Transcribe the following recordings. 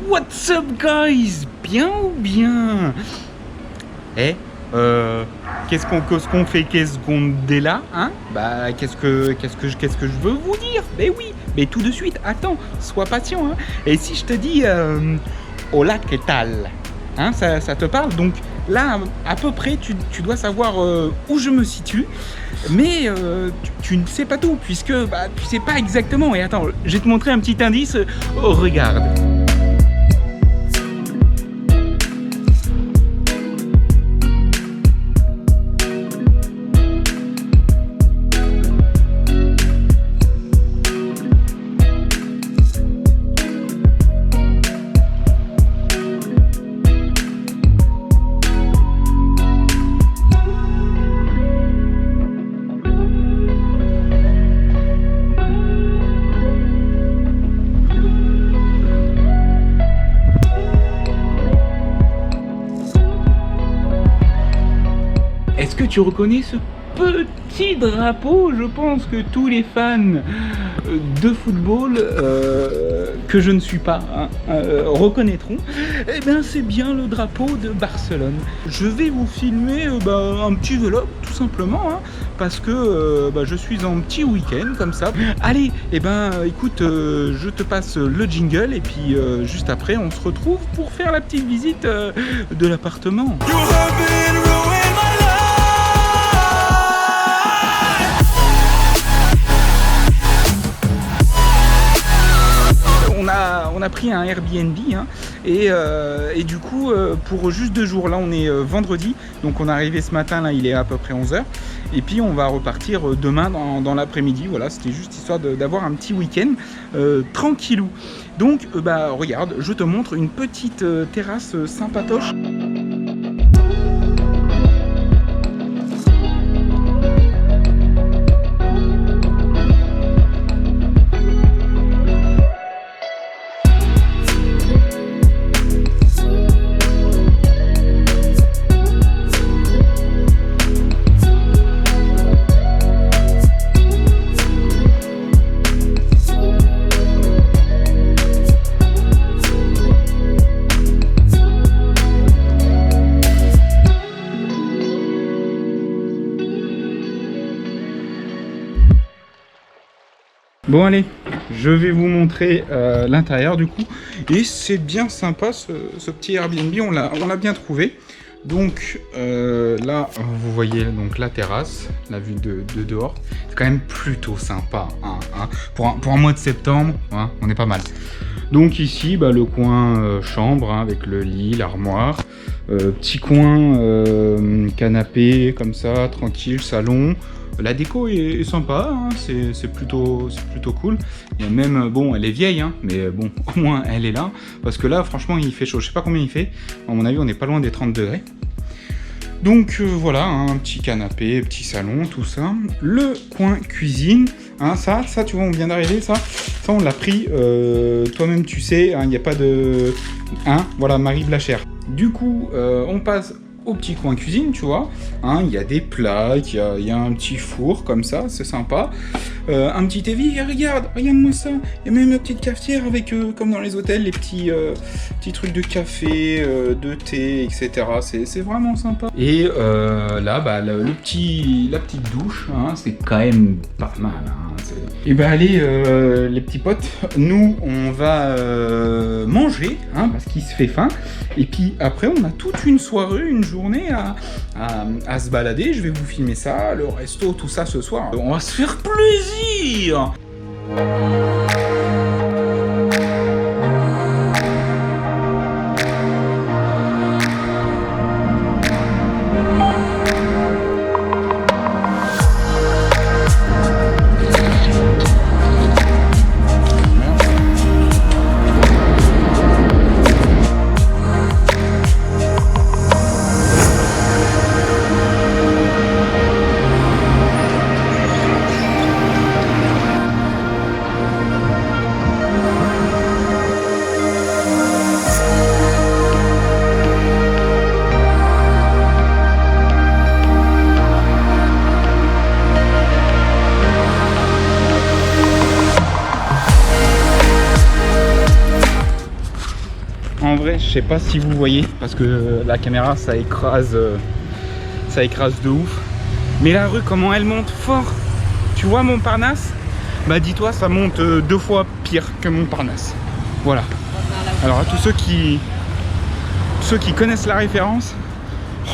What's up guys? Bien ou bien? Eh, qu'est-ce qu'on fait? Qu'est-ce qu'on est là? Hein? Bah, qu'est-ce que je veux vous dire? Mais oui, mais tout de suite, attends, sois patient, hein. Et si je te dis, hola, ¿qué tal? Hein, ça te parle? Donc là, à peu près, tu dois savoir où je me situe. Mais tu ne sais pas tout, puisque bah, tu sais pas exactement. Et attends, je vais te montrer un petit indice. Regarde. Est-ce que tu reconnais ce petit drapeau? Je pense que tous les fans de football que je ne suis pas reconnaîtront. Eh bien, c'est bien le drapeau de Barcelone. Je vais vous filmer un petit vlog tout simplement, hein, parce que je suis en petit week-end comme ça. Allez, écoute, je te passe le jingle et puis juste après, on se retrouve pour faire la petite visite de l'appartement. On a pris un Airbnb, hein, et du coup pour juste 2 jours, là on est vendredi, donc on est arrivé ce matin, là il est à peu près 11h, et puis on va repartir demain dans l'après-midi. Voilà, c'était juste histoire d'avoir un petit week-end tranquillou. Donc regarde, je te montre une petite terrasse sympatoche. Bon allez, je vais vous montrer l'intérieur du coup, et c'est bien sympa ce petit Airbnb, on l'a bien trouvé. Donc là vous voyez donc la terrasse, la vue de dehors, c'est quand même plutôt sympa, hein. Pour un mois de septembre, hein, on est pas mal. Donc ici le coin chambre, hein, avec le lit, l'armoire, petit coin canapé comme ça, tranquille, salon. La déco est sympa, hein, c'est plutôt cool. Il y a même, bon, elle est vieille, hein, mais bon, au moins elle est là. Parce que là, franchement, il fait chaud. Je sais pas combien il fait. À mon avis, on n'est pas loin des 30 degrés. Donc voilà, hein, un petit canapé, petit salon, tout ça. Le coin cuisine, hein, ça, tu vois, on vient d'arriver, ça on l'a pris. Toi-même, tu sais, il n'y a pas de... Hein, voilà, Marie Blachère. Du coup, on passe au petit coin cuisine, tu vois, hein, il y a des plats, il y a un petit four comme ça, c'est sympa, un petit évier, regarde-moi ça, il y a même une petite cafetière avec, comme dans les hôtels, les petits trucs de café, de thé, etc. C'est vraiment sympa. Et là, la petite douche, hein, c'est quand même pas mal, hein, et allez, les petits potes, nous on va manger, hein, parce qu'il se fait faim, et puis après on a toute une soirée, une journée à se balader. Je vais vous filmer ça, le resto, tout ça ce soir. On va se faire plaisir. En vrai, je sais pas si vous voyez, parce que la caméra, ça écrase de ouf. Mais la rue, comment elle monte fort. Tu vois Montparnasse? Bah dis-toi, ça monte 2 fois pire que Montparnasse. Voilà. Alors à tous ceux qui connaissent la référence,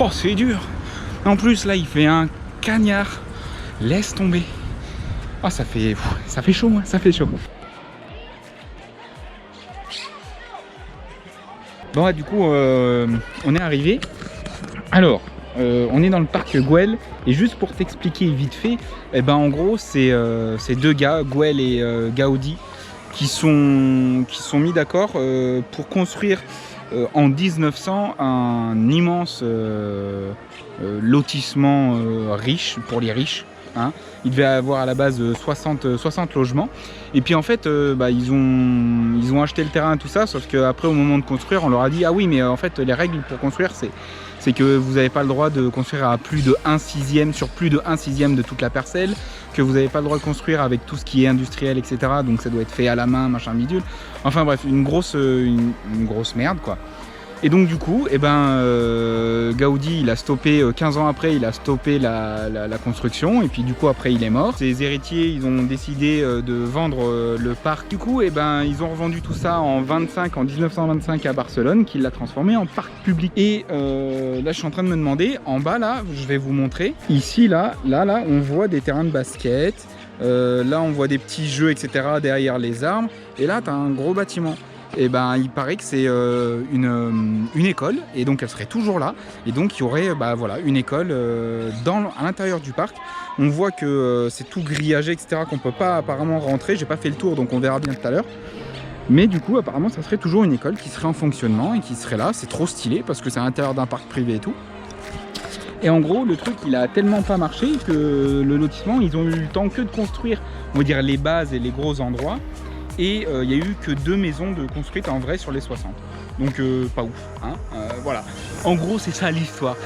oh c'est dur. En plus là, il fait un cagnard. Laisse tomber. Oh ça fait chaud, hein, ça fait chaud. Bon, du coup, on est arrivé. Alors, on est dans le parc Güell. Et juste pour t'expliquer vite fait, eh ben, en gros, c'est deux gars, Güell et Gaudi, qui sont mis d'accord pour construire en 1900 un immense lotissement riche pour les riches. Hein. Il devait avoir à la base 60 logements. Et puis en fait, ils ont acheté le terrain et tout ça, sauf qu'après au moment de construire, on leur a dit ah oui mais en fait les règles pour construire c'est que vous n'avez pas le droit de construire à plus de 1/6 sur plus de 1/6 de toute la parcelle, que vous n'avez pas le droit de construire avec tout ce qui est industriel, etc. Donc ça doit être fait à la main, machin bidule. Enfin bref, une grosse merde quoi. Et donc du coup, Gaudi, il a stoppé, 15 ans après, il a stoppé la construction. Et puis du coup, après, il est mort. Ses héritiers, ils ont décidé de vendre le parc. Du coup, ils ont revendu tout ça en 1925 à Barcelone, qui l'a transformé en parc public. Et là, je suis en train de me demander, en bas, là, je vais vous montrer. Ici, là, on voit des terrains de basket. Là, on voit des petits jeux, etc. derrière les arbres. Et là, tu as un gros bâtiment. Et il paraît que c'est une école, et donc elle serait toujours là, et donc il y aurait voilà, une école à l'intérieur du parc. On voit que c'est tout grillagé, etc., qu'on peut pas apparemment rentrer. J'ai pas fait le tour, donc on verra bien tout à l'heure. Mais du coup, apparemment, ça serait toujours une école qui serait en fonctionnement et qui serait là. C'est trop stylé parce que c'est à l'intérieur d'un parc privé et tout. Et en gros, le truc, il a tellement pas marché que le lotissement, ils ont eu le temps que de construire, on va dire, les bases et les gros endroits. Et il n'y a eu que 2 maisons de construites en vrai sur les 60. Donc pas ouf. Hein, voilà. En gros, c'est ça l'histoire.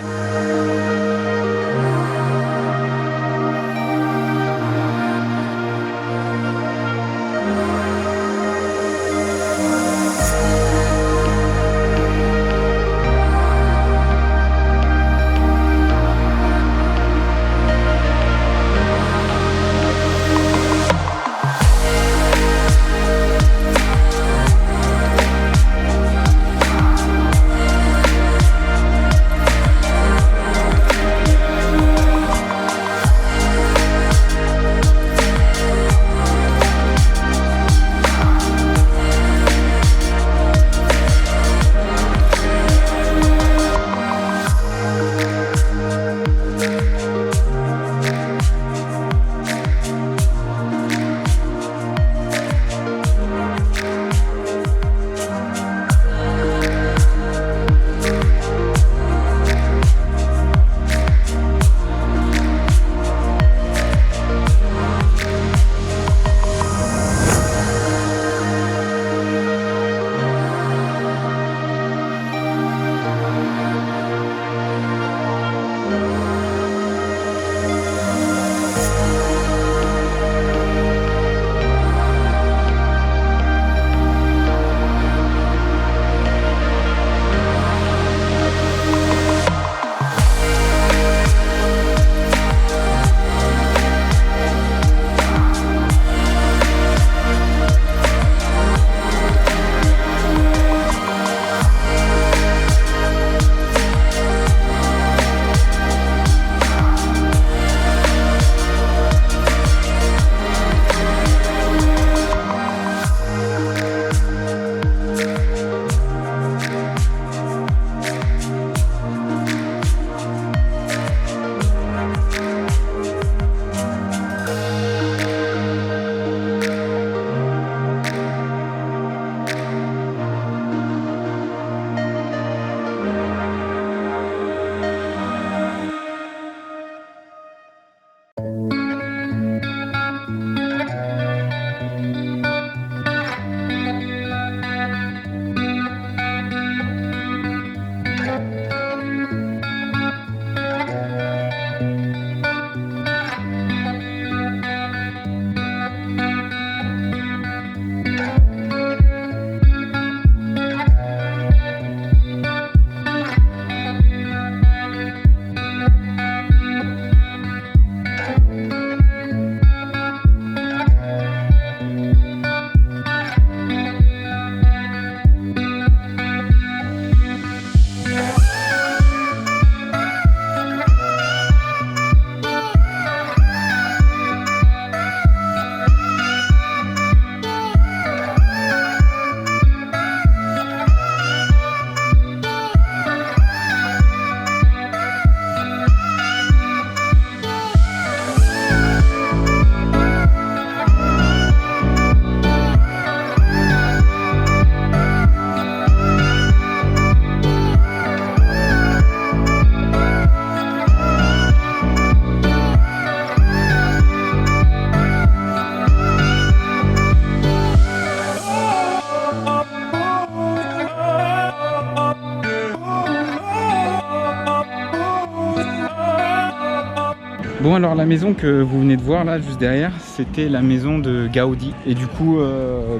Bon, alors la maison que vous venez de voir là juste derrière, c'était la maison de Gaudi, et du coup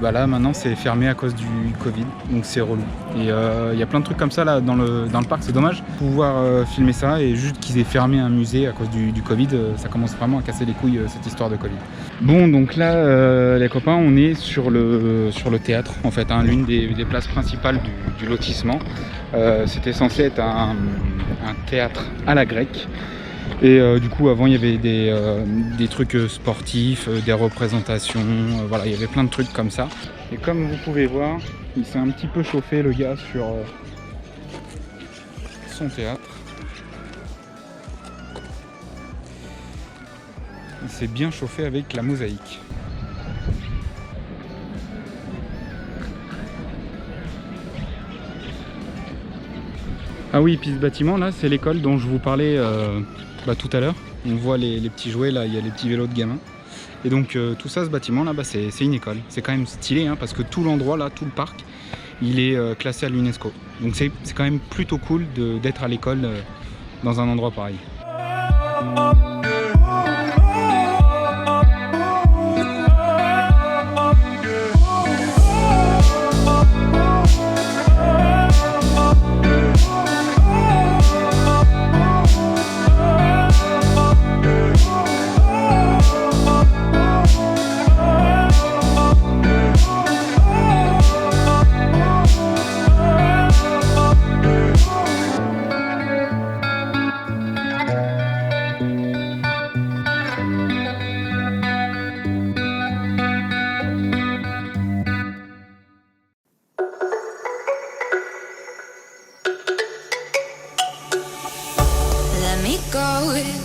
bah là maintenant c'est fermé à cause du Covid, donc c'est relou. Et il y a plein de trucs comme ça là dans le parc, c'est dommage de pouvoir filmer ça, et juste qu'ils aient fermé un musée à cause du Covid, ça commence vraiment à casser les couilles cette histoire de Covid. Bon, donc là les copains, on est sur le théâtre en fait, hein, l'une des places principales du lotissement. C'était censé être un théâtre à la grecque. Et du coup avant il y avait des trucs sportifs, des représentations, voilà, il y avait plein de trucs comme ça. Et comme vous pouvez voir, il s'est un petit peu chauffé le gars sur son théâtre. Il s'est bien chauffé avec la mosaïque. Ah oui, puis ce bâtiment là, c'est l'école dont je vous parlais tout à l'heure. On voit les petits jouets là, il y a les petits vélos de gamins. Et donc tout ça, ce bâtiment là, c'est une école. C'est quand même stylé hein, parce que tout l'endroit là, tout le parc, il est classé à l'UNESCO. Donc c'est quand même plutôt cool d'être à l'école dans un endroit pareil.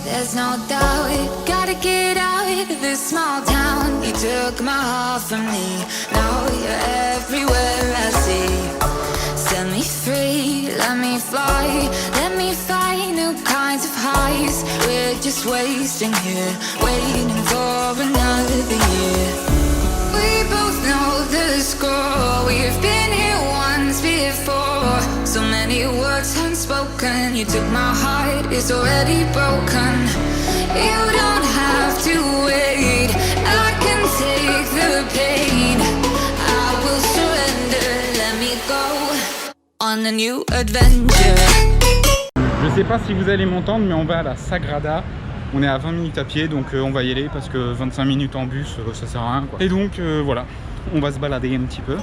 There's no doubt, gotta get out of this small town. You took my heart from me, now you're everywhere I see. Set me free, let me fly, let me find new kinds of highs. We're just wasting here, waiting for another year. We both know the score, we've been here once before. So many words unspoken, you took my heart, it's already broken. You don't have to wait, I can take the pain. I will surrender, let me go on a new adventure. Je sais pas si vous allez m'entendre, mais on va à la Sagrada. On est à 20 minutes à pied, donc on va y aller parce que 25 minutes en bus, ça sert à rien quoi. Et donc voilà, on va se balader un petit peu.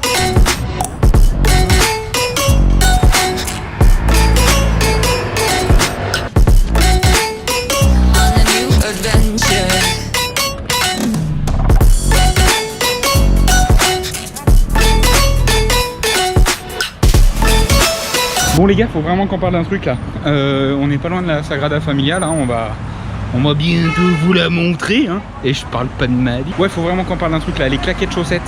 Bon les gars, faut vraiment qu'on parle d'un truc là. On n'est pas loin de la Sagrada Familia là, on va bientôt vous la montrer hein. Et je parle pas de ma vie. Ouais, faut vraiment qu'on parle d'un truc là, les claquettes chaussettes.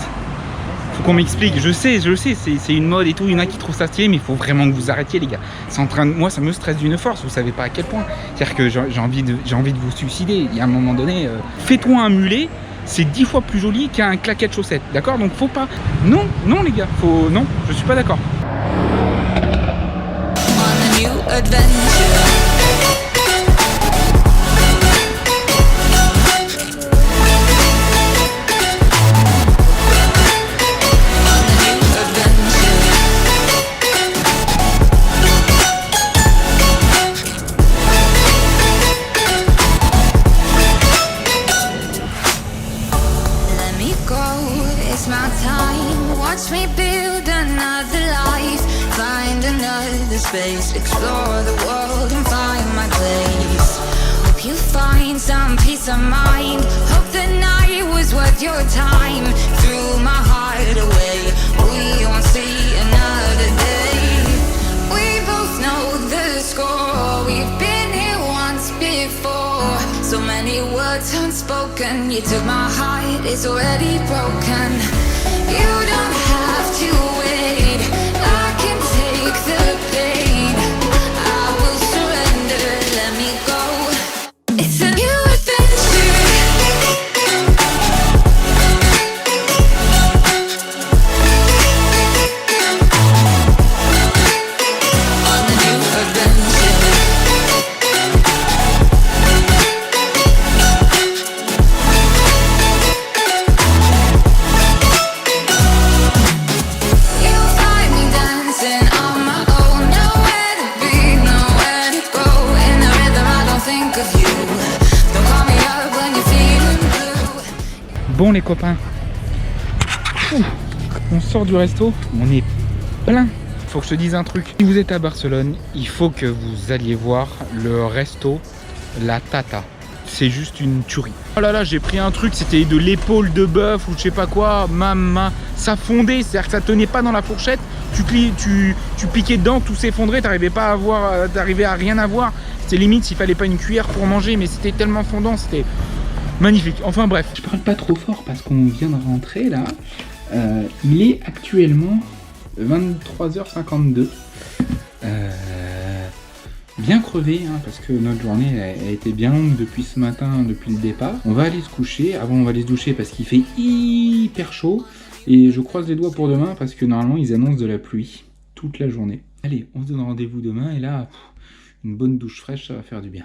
Faut qu'on m'explique, je sais, c'est une mode et tout, il y en a qui trouvent ça stylé, mais il faut vraiment que vous arrêtiez les gars. C'est en train de... Moi ça me stresse d'une force, vous savez pas à quel point. C'est-à-dire que j'ai envie de vous suicider. Il y a un moment donné, fais-toi un mulet, c'est 10 fois plus joli qu'un claquette chaussette, d'accord? Donc faut pas... Non les gars, faut... Non, je suis pas d'accord. It's my time, watch me build another life. Find another space, explore the world and find my place. Hope you find some peace of mind. Hope the night was worth your time. Threw my heart away, we won't see another day. We both know the score, we've been here once before. So many words unspoken, you took my heart, it's already broken. You don't have to wait, I can take the pain. I will surrender, let me go. It's a new adventure. On a new adventure. Bon les copains, on sort du resto, on est plein. Faut que je te dise un truc, si vous êtes à Barcelone, il faut que vous alliez voir le resto La Tata. C'est juste une tuerie. Oh là là, j'ai pris un truc, c'était de l'épaule de bœuf ou je sais pas quoi, ça fondait, c'est-à-dire que ça tenait pas dans la fourchette, tu piquais dedans, tout s'effondrait, t'arrivais à rien à voir. C'était limite s'il fallait pas une cuillère pour manger, mais c'était tellement fondant, c'était magnifique. Enfin bref, je parle pas trop fort parce qu'on vient de rentrer là. Il est actuellement 23h52. Bien crevé hein, parce que notre journée a été bien longue depuis ce matin, depuis le départ. On va aller se coucher, avant on va aller se doucher parce qu'il fait hyper chaud et je croise les doigts pour demain parce que normalement ils annoncent de la pluie toute la journée. Allez, on se donne rendez-vous demain et là, une bonne douche fraîche ça va faire du bien.